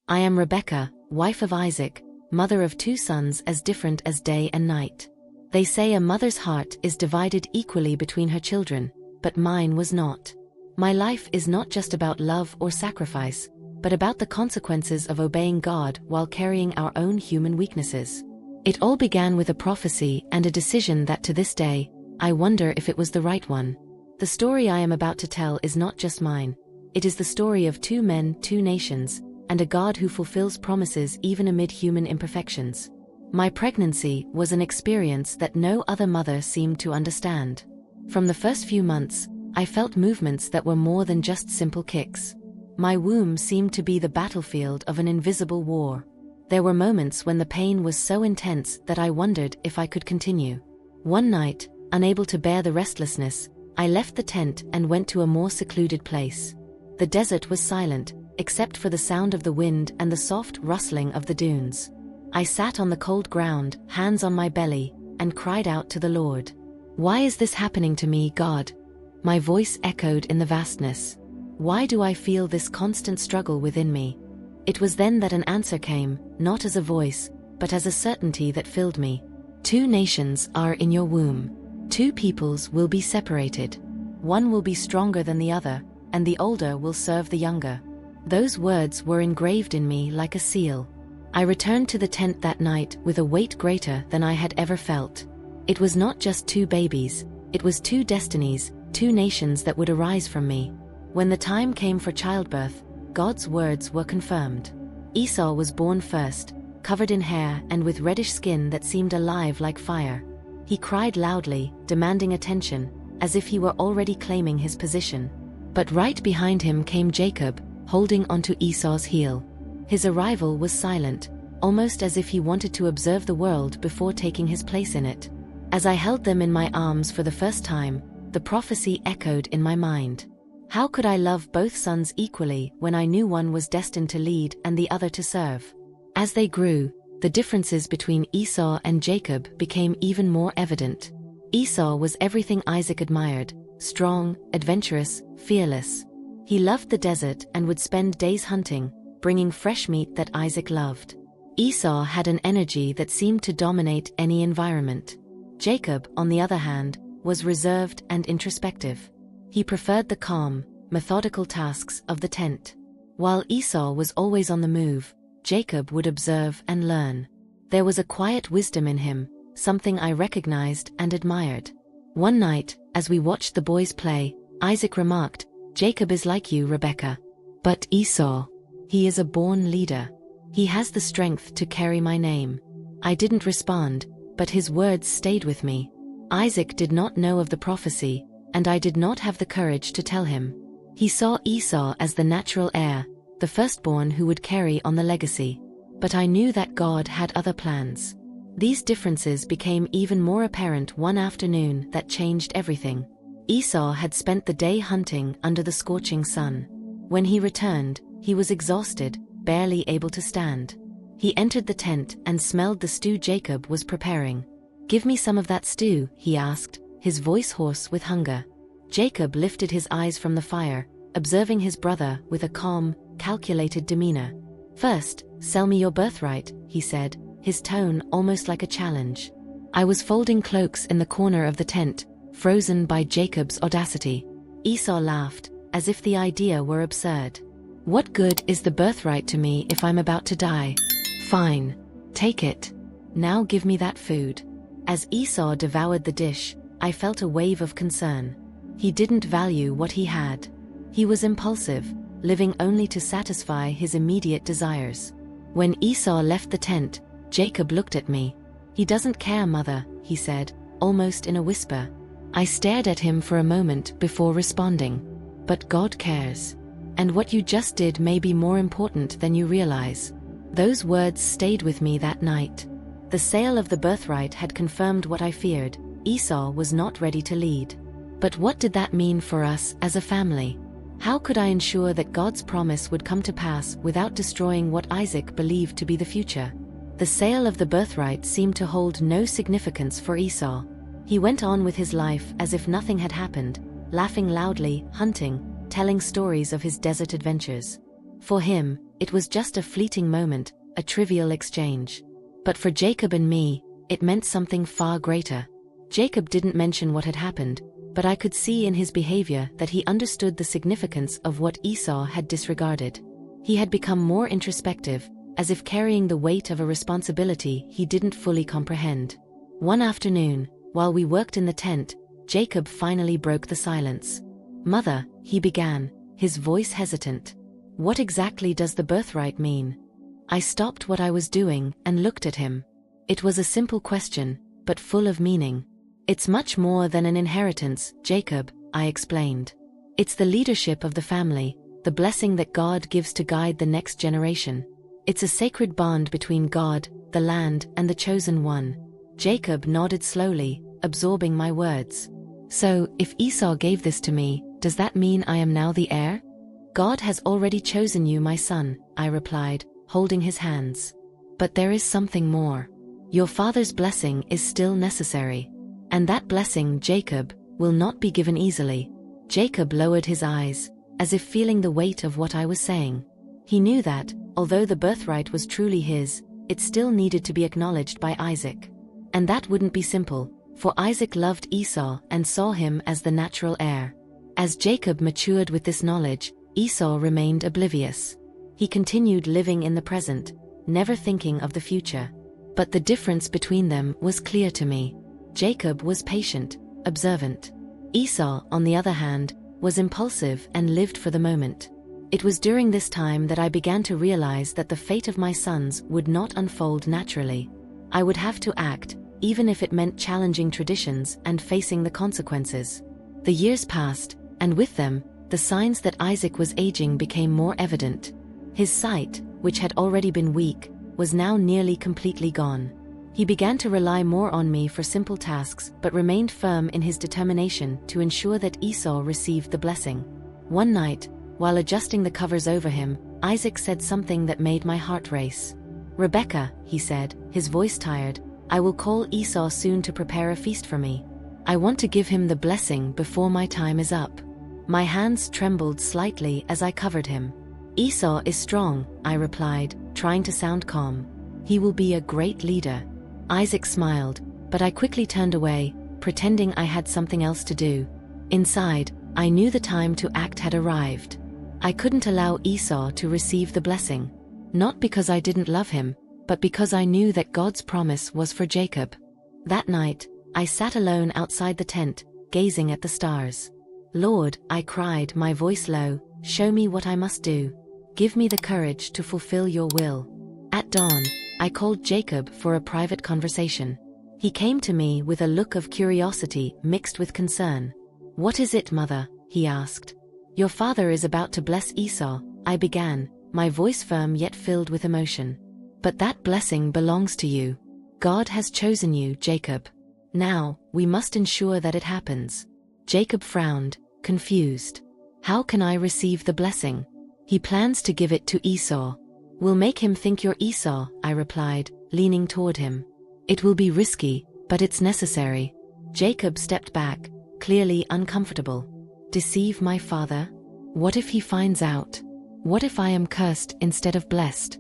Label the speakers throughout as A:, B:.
A: I am Rebekah, wife of Isaac, mother of 2 sons as different as day and night. They say a mother's heart is divided equally between her children, but mine was not. My life is not just about love or sacrifice, but about the consequences of obeying God while carrying our own human weaknesses. It all began with a prophecy and a decision that to this day, I wonder if it was the right one. The story I am about to tell is not just mine. It is the story of 2 men, 2 nations, and a God who fulfills promises even amid human imperfections. My pregnancy was an experience that no other mother seemed to understand. From the first few months, I felt movements that were more than just simple kicks. My womb seemed to be the battlefield of an invisible war. There were moments when the pain was so intense that I wondered if I could continue. One night, unable to bear the restlessness, I left the tent and went to a more secluded place. The desert was silent, except for the sound of the wind and the soft rustling of the dunes. I sat on the cold ground, hands on my belly, and cried out to the Lord. "Why is this happening to me, God?" My voice echoed in the vastness. "Why do I feel this constant struggle within me?" It was then that an answer came, not as a voice, but as a certainty that filled me. 2 nations are in your womb. 2 peoples will be separated. One will be stronger than the other, and the older will serve the younger. Those words were engraved in me like a seal. I returned to the tent that night with a weight greater than I had ever felt. It was not just 2 babies, it was 2 destinies, 2 nations that would arise from me. When the time came for childbirth, God's words were confirmed. Esau was born first, covered in hair and with reddish skin that seemed alive like fire. He cried loudly, demanding attention, as if he were already claiming his position. But right behind him came Jacob, holding onto Esau's heel. His arrival was silent, almost as if he wanted to observe the world before taking his place in it. As I held them in my arms for the first time, the prophecy echoed in my mind. How could I love both sons equally when I knew one was destined to lead and the other to serve? As they grew, the differences between Esau and Jacob became even more evident. Esau was everything Isaac admired: strong, adventurous, fearless. He loved the desert and would spend days hunting, bringing fresh meat that Isaac loved. Esau had an energy that seemed to dominate any environment. Jacob, on the other hand, was reserved and introspective. He preferred the calm, methodical tasks of the tent. While Esau was always on the move, Jacob would observe and learn. There was a quiet wisdom in him, something I recognized and admired. One night, as we watched the boys play, Isaac remarked, "Jacob is like you, Rebekah. But Esau, he is a born leader. He has the strength to carry my name." I didn't respond, but his words stayed with me. Isaac did not know of the prophecy, and I did not have the courage to tell him. He saw Esau as the natural heir, the firstborn who would carry on the legacy. But I knew that God had other plans. These differences became even more apparent one afternoon that changed everything. Esau had spent the day hunting under the scorching sun. When he returned, he was exhausted, barely able to stand. He entered the tent and smelled the stew Jacob was preparing. "Give me some of that stew," he asked, his voice hoarse with hunger. Jacob lifted his eyes from the fire, observing his brother with a calm, calculated demeanor. "First, sell me your birthright," he said, his tone almost like a challenge. I was folding cloaks in the corner of the tent, frozen by Jacob's audacity. Esau laughed, as if the idea were absurd. "What good is the birthright to me if I'm about to die? Fine. Take it. Now give me that food." As Esau devoured the dish, I felt a wave of concern. He didn't value what he had. He was impulsive, living only to satisfy his immediate desires. When Esau left the tent, Jacob looked at me. "He doesn't care, mother," he said, almost in a whisper. I stared at him for a moment before responding. "But God cares. And what you just did may be more important than you realize." Those words stayed with me that night. The sale of the birthright had confirmed what I feared: Esau was not ready to lead. But what did that mean for us as a family? How could I ensure that God's promise would come to pass without destroying what Isaac believed to be the future? The sale of the birthright seemed to hold no significance for Esau. He went on with his life as if nothing had happened, laughing loudly, hunting, telling stories of his desert adventures. For him, it was just a fleeting moment, a trivial exchange. But for Jacob and me, it meant something far greater. Jacob didn't mention what had happened, but I could see in his behavior that he understood the significance of what Esau had disregarded. He had become more introspective, as if carrying the weight of a responsibility he didn't fully comprehend. One afternoon, while we worked in the tent, Jacob finally broke the silence. "Mother," he began, his voice hesitant. "What exactly does the birthright mean?" I stopped what I was doing and looked at him. It was a simple question, but full of meaning. "It's much more than an inheritance, Jacob," I explained. "It's the leadership of the family, the blessing that God gives to guide the next generation. It's a sacred bond between God, the land, and the chosen one." Jacob nodded slowly, absorbing my words. "So, if Esau gave this to me, does that mean I am now the heir?" "God has already chosen you, my son," I replied, holding his hands. "But there is something more. Your father's blessing is still necessary. And that blessing, Jacob, will not be given easily." Jacob lowered his eyes, as if feeling the weight of what I was saying. He knew that, although the birthright was truly his, it still needed to be acknowledged by Isaac. And that wouldn't be simple, for Isaac loved Esau and saw him as the natural heir. As Jacob matured with this knowledge, Esau remained oblivious. He continued living in the present, never thinking of the future. But the difference between them was clear to me. Jacob was patient, observant. Esau, on the other hand, was impulsive and lived for the moment. It was during this time that I began to realize that the fate of my sons would not unfold naturally. I would have to act, even if it meant challenging traditions and facing the consequences. The years passed, and with them, the signs that Isaac was aging became more evident. His sight, which had already been weak, was now nearly completely gone. He began to rely more on me for simple tasks but remained firm in his determination to ensure that Esau received the blessing. One night, while adjusting the covers over him, Isaac said something that made my heart race. "Rebekah," he said, his voice tired, "I will call Esau soon to prepare a feast for me. I want to give him the blessing before my time is up." My hands trembled slightly as I covered him. "Esau is strong," I replied, trying to sound calm. "He will be a great leader." Isaac smiled, but I quickly turned away, pretending I had something else to do. Inside, I knew the time to act had arrived. I couldn't allow Esau to receive the blessing. Not because I didn't love him, but because I knew that God's promise was for Jacob. That night, I sat alone outside the tent, gazing at the stars. "Lord," I cried, my voice low, "show me what I must do. Give me the courage to fulfill your will." At dawn, I called Jacob for a private conversation. He came to me with a look of curiosity mixed with concern. "What is it, mother?" he asked. "Your father is about to bless Esau," I began, my voice firm yet filled with emotion. "But that blessing belongs to you. God has chosen you, Jacob. Now, we must ensure that it happens." Jacob frowned, confused. "How can I receive the blessing?" "He plans to give it to Esau." "We'll make him think you're Esau," I replied, leaning toward him. "It will be risky, but it's necessary." Jacob stepped back, clearly uncomfortable. "Deceive my father? What if he finds out? What if I am cursed instead of blessed?"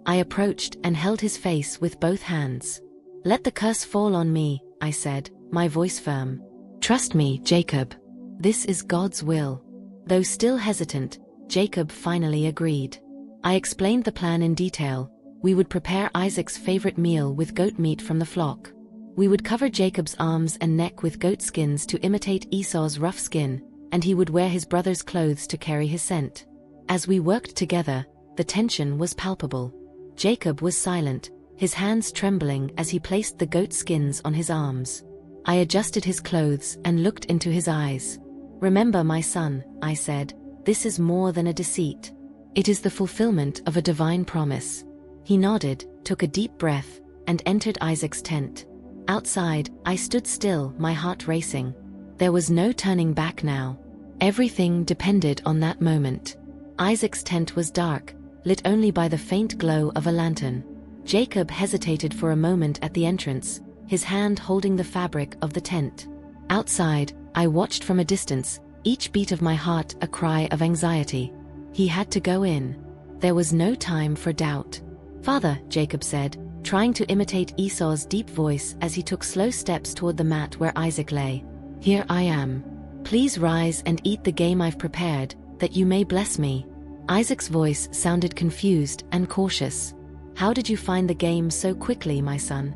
A: I approached and held his face with both hands. "Let the curse fall on me," I said, my voice firm. "Trust me, Jacob. This is God's will." Though still hesitant, Jacob finally agreed. I explained the plan in detail. We would prepare Isaac's favorite meal with goat meat from the flock. We would cover Jacob's arms and neck with goat skins to imitate Esau's rough skin, and he would wear his brother's clothes to carry his scent. As we worked together, the tension was palpable. Jacob was silent, his hands trembling as he placed the goat skins on his arms. I adjusted his clothes and looked into his eyes. "Remember, my son," I said, "this is more than a deceit. It is the fulfillment of a divine promise." He nodded, took a deep breath, and entered Isaac's tent. Outside, I stood still, my heart racing. There was no turning back now. Everything depended on that moment. Isaac's tent was dark, lit only by the faint glow of a lantern. Jacob hesitated for a moment at the entrance, his hand holding the fabric of the tent. Outside, I watched from a distance, each beat of my heart a cry of anxiety. He had to go in. There was no time for doubt. "Father," Jacob said, trying to imitate Esau's deep voice as he took slow steps toward the mat where Isaac lay. "Here I am. Please rise and eat the game I've prepared, that you may bless me." Isaac's voice sounded confused and cautious. "How did you find the game so quickly, my son?"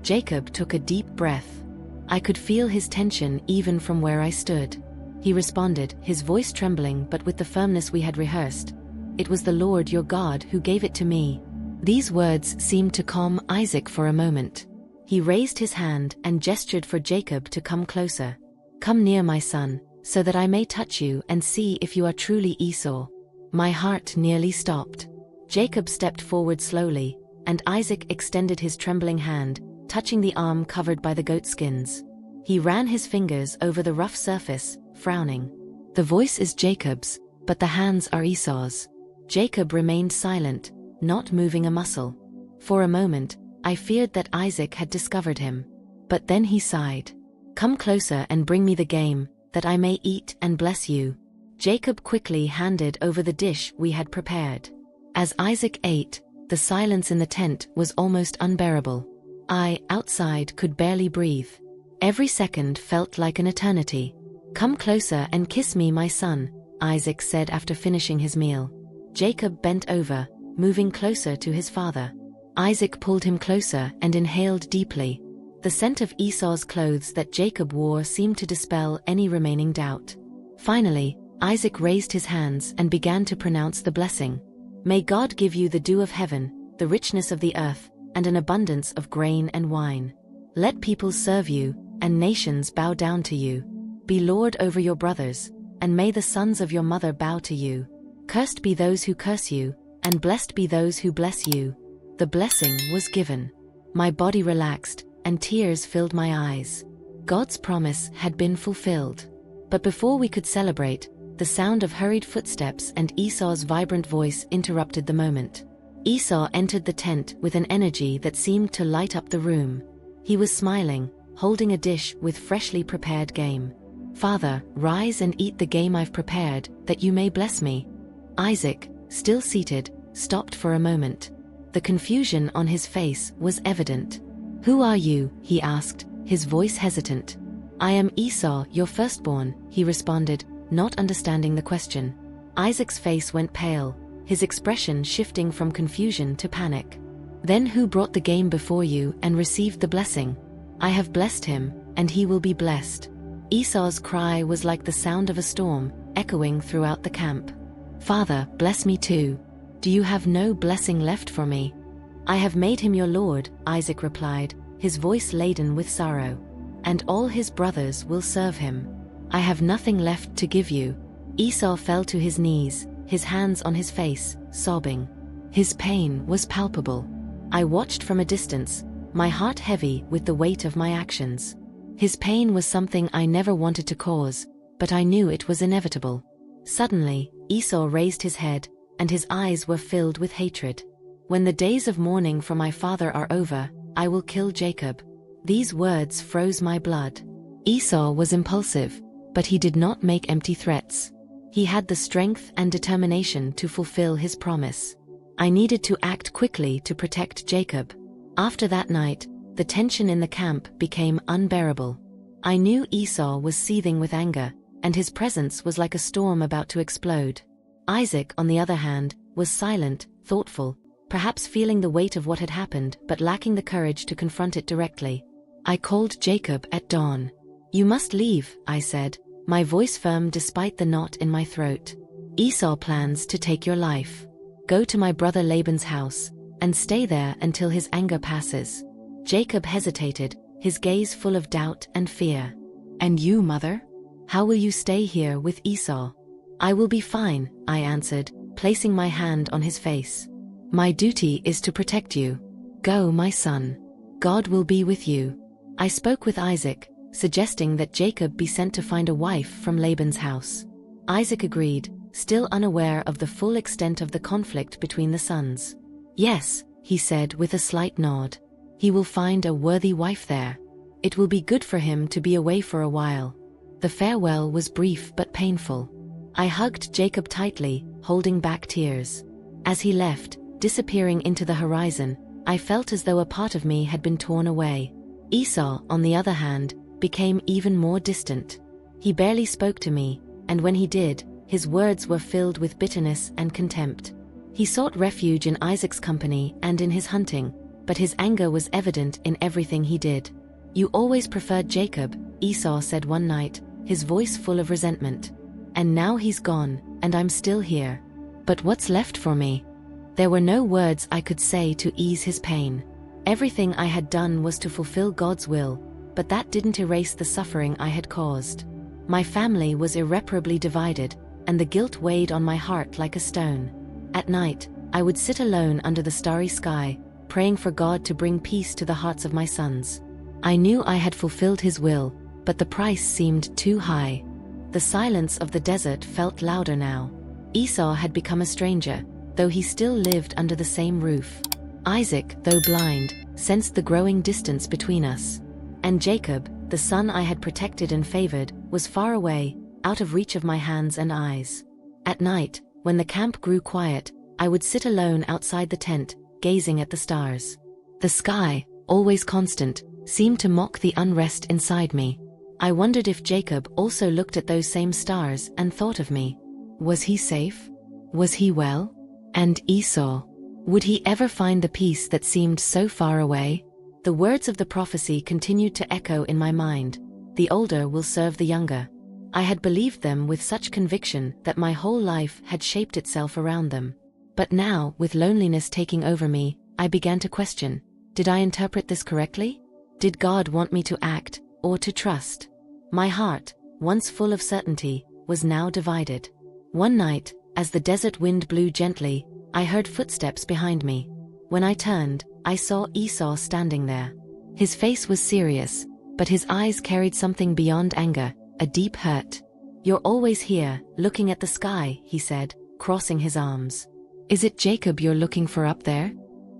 A: Jacob took a deep breath. I could feel his tension even from where I stood. He responded, his voice trembling but with the firmness we had rehearsed. "It was the Lord your God who gave it to me." These words seemed to calm Isaac for a moment. He raised his hand and gestured for Jacob to come closer. "Come near, my son, so that I may touch you and see if you are truly Esau." My heart nearly stopped. Jacob stepped forward slowly, and Isaac extended his trembling hand, touching the arm covered by the goat skins. He ran his fingers over the rough surface, frowning. "The voice is Jacob's, but the hands are Esau's." Jacob remained silent, not moving a muscle. For a moment, I feared that Isaac had discovered him. But then he sighed. "Come closer and bring me the game, that I may eat and bless you." Jacob quickly handed over the dish we had prepared. As Isaac ate, the silence in the tent was almost unbearable. I, outside, could barely breathe. Every second felt like an eternity. "Come closer and kiss me, my son," Isaac said after finishing his meal. Jacob bent over, moving closer to his father. Isaac pulled him closer and inhaled deeply. The scent of Esau's clothes that Jacob wore seemed to dispel any remaining doubt. Finally, Isaac raised his hands and began to pronounce the blessing. "May God give you the dew of heaven, the richness of the earth, and an abundance of grain and wine. Let peoples serve you, and nations bow down to you. Be lord over your brothers, and may the sons of your mother bow to you. Cursed be those who curse you, and blessed be those who bless you." The blessing was given. My body relaxed, and tears filled my eyes. God's promise had been fulfilled. But before we could celebrate, the sound of hurried footsteps and Esau's vibrant voice interrupted the moment. Esau entered the tent with an energy that seemed to light up the room. He was smiling, holding a dish with freshly prepared game. "Father, rise and eat the game I've prepared, that you may bless me." Isaac, still seated, stopped for a moment. The confusion on his face was evident. "Who are you?" he asked, his voice hesitant. "I am Esau, your firstborn," he responded, not understanding the question. Isaac's face went pale, his expression shifting from confusion to panic. "Then who brought the game before you and received the blessing?" "I have blessed him, and he will be blessed." Esau's cry was like the sound of a storm, echoing throughout the camp. "Father, bless me too. Do you have no blessing left for me?" "I have made him your lord," Isaac replied, his voice laden with sorrow. "And all his brothers will serve him. I have nothing left to give you." Esau fell to his knees, his hands on his face, sobbing. His pain was palpable. I watched from a distance, my heart heavy with the weight of my actions. His pain was something I never wanted to cause, but I knew it was inevitable. Suddenly, Esau raised his head, and his eyes were filled with hatred. "When the days of mourning for my father are over, I will kill Jacob." These words froze my blood. Esau was impulsive, but he did not make empty threats. He had the strength and determination to fulfill his promise. I needed to act quickly to protect Jacob. After that night, the tension in the camp became unbearable. I knew Esau was seething with anger, and his presence was like a storm about to explode. Isaac, on the other hand, was silent, thoughtful, perhaps feeling the weight of what had happened but lacking the courage to confront it directly. I called Jacob at dawn. "You must leave," I said, my voice firm despite the knot in my throat. "Esau plans to take your life. Go to my brother Laban's house, and stay there until his anger passes." Jacob hesitated, his gaze full of doubt and fear. "And you, mother? How will you stay here with Esau?" "I will be fine," I answered, placing my hand on his face. "My duty is to protect you. Go, my son. God will be with you." I spoke with Isaac, suggesting that Jacob be sent to find a wife from Laban's house. Isaac agreed, still unaware of the full extent of the conflict between the sons. "Yes," he said with a slight nod. "He will find a worthy wife there. It will be good for him to be away for a while." The farewell was brief but painful. I hugged Jacob tightly, holding back tears. As he left, disappearing into the horizon, I felt as though a part of me had been torn away. Esau, on the other hand, became even more distant. He barely spoke to me, and when he did, his words were filled with bitterness and contempt. He sought refuge in Isaac's company and in his hunting, but his anger was evident in everything he did. "You always preferred Jacob," Esau said one night, his voice full of resentment. "And now he's gone, and I'm still here. But what's left for me?" There were no words I could say to ease his pain. Everything I had done was to fulfill God's will, but that didn't erase the suffering I had caused. My family was irreparably divided, and the guilt weighed on my heart like a stone. At night, I would sit alone under the starry sky, praying for God to bring peace to the hearts of my sons. I knew I had fulfilled His will, but the price seemed too high. The silence of the desert felt louder now. Esau had become a stranger, though he still lived under the same roof. Isaac, though blind, sensed the growing distance between us. And Jacob, the son I had protected and favored, was far away, out of reach of my hands and eyes. At night, when the camp grew quiet, I would sit alone outside the tent, gazing at the stars. The sky, always constant, seemed to mock the unrest inside me. I wondered if Jacob also looked at those same stars and thought of me. Was he safe? Was he well? And Esau? Would he ever find the peace that seemed so far away? The words of the prophecy continued to echo in my mind. The older will serve the younger. I had believed them with such conviction that my whole life had shaped itself around them. But now, with loneliness taking over me, I began to question, did I interpret this correctly? Did God want me to act, or to trust? My heart, once full of certainty, was now divided. One night, as the desert wind blew gently, I heard footsteps behind me. When I turned, I saw Esau standing there. His face was serious, but his eyes carried something beyond anger, a deep hurt. "You're always here, looking at the sky," he said, crossing his arms. "Is it Jacob you're looking for up there?"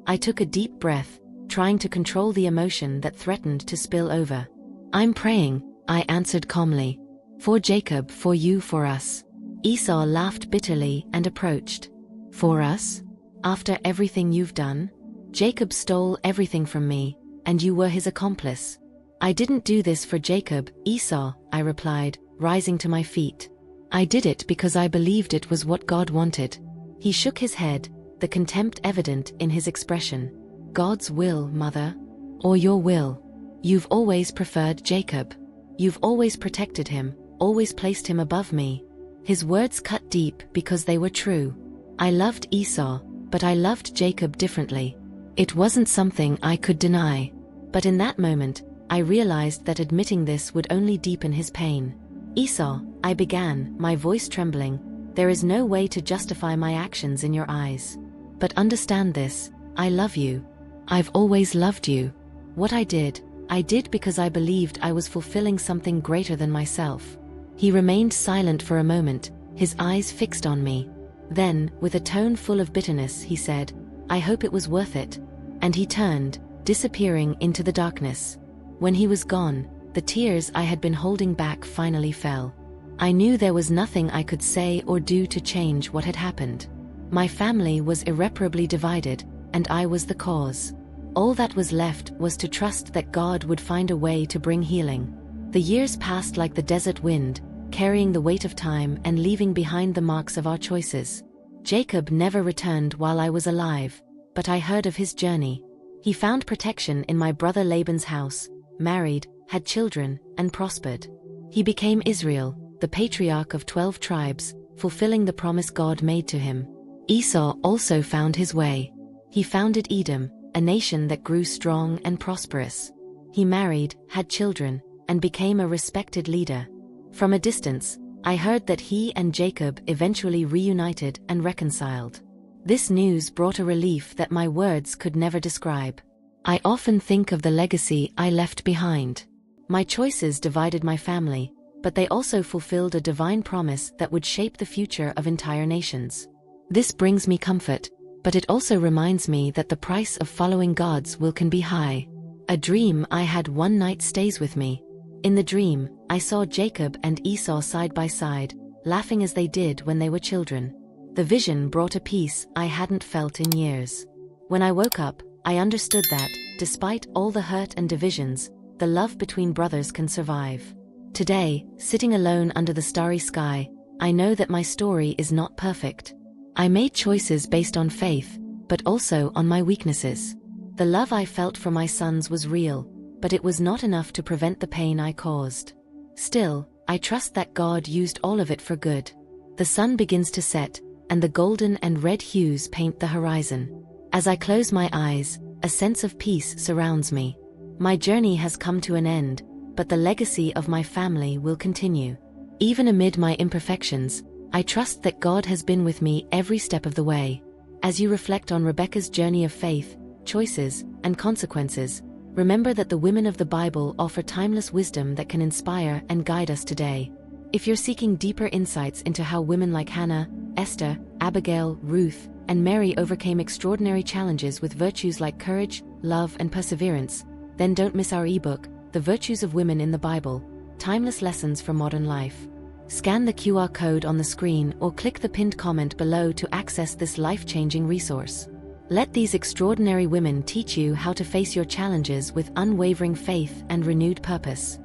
A: I took a deep breath, trying to control the emotion that threatened to spill over. "I'm praying," I answered calmly. "For Jacob, for you, for us." Esau laughed bitterly and approached. "For us? After everything you've done? Jacob stole everything from me, and you were his accomplice." "I didn't do this for Jacob, Esau," I replied, rising to my feet. "I did it because I believed it was what God wanted." He shook his head, the contempt evident in his expression. "God's will, mother? Or your will? You've always preferred Jacob. You've always protected him, always placed him above me." His words cut deep because they were true. I loved Esau, but I loved Jacob differently. It wasn't something I could deny. But in that moment, I realized that admitting this would only deepen his pain. "Esau," I began, my voice trembling, "there is no way to justify my actions in your eyes. But understand this, I love you. I've always loved you. What I did because I believed I was fulfilling something greater than myself." He remained silent for a moment, his eyes fixed on me. Then, with a tone full of bitterness, he said, "I hope it was worth it." And he turned, disappearing into the darkness. When he was gone, the tears I had been holding back finally fell. I knew there was nothing I could say or do to change what had happened. My family was irreparably divided, and I was the cause. All that was left was to trust that God would find a way to bring healing. The years passed like the desert wind, carrying the weight of time and leaving behind the marks of our choices. Jacob never returned while I was alive, but I heard of his journey. He found protection in my brother Laban's house, married, had children, and prospered. He became Israel, the patriarch of 12 tribes, fulfilling the promise God made to him. Esau also found his way. He founded Edom, a nation that grew strong and prosperous. He married, had children, and became a respected leader. From a distance, I heard that he and Jacob eventually reunited and reconciled. This news brought a relief that my words could never describe. I often think of the legacy I left behind. My choices divided my family, but they also fulfilled a divine promise that would shape the future of entire nations. This brings me comfort, but it also reminds me that the price of following God's will can be high. A dream I had one night stays with me. In the dream, I saw Jacob and Esau side by side, laughing as they did when they were children. The vision brought a peace I hadn't felt in years. When I woke up, I understood that, despite all the hurt and divisions, the love between brothers can survive. Today, sitting alone under the starry sky, I know that my story is not perfect. I made choices based on faith, but also on my weaknesses. The love I felt for my sons was real, but it was not enough to prevent the pain I caused. Still, I trust that God used all of it for good. The sun begins to set, and the golden and red hues paint the horizon. As I close my eyes, a sense of peace surrounds me. My journey has come to an end, but the legacy of my family will continue. Even amid my imperfections, I trust that God has been with me every step of the way. As you reflect on Rebekah's journey of faith, choices, and consequences, remember that the women of the Bible offer timeless wisdom that can inspire and guide us today. If you're seeking deeper insights into how women like Hannah, Esther, Abigail, Ruth, and Mary overcame extraordinary challenges with virtues like courage, love, and perseverance, then don't miss our ebook, The Virtues of Women in the Bible, Timeless Lessons for Modern Life. Scan the QR code on the screen or click the pinned comment below to access this life-changing resource. Let these extraordinary women teach you how to face your challenges with unwavering faith and renewed purpose.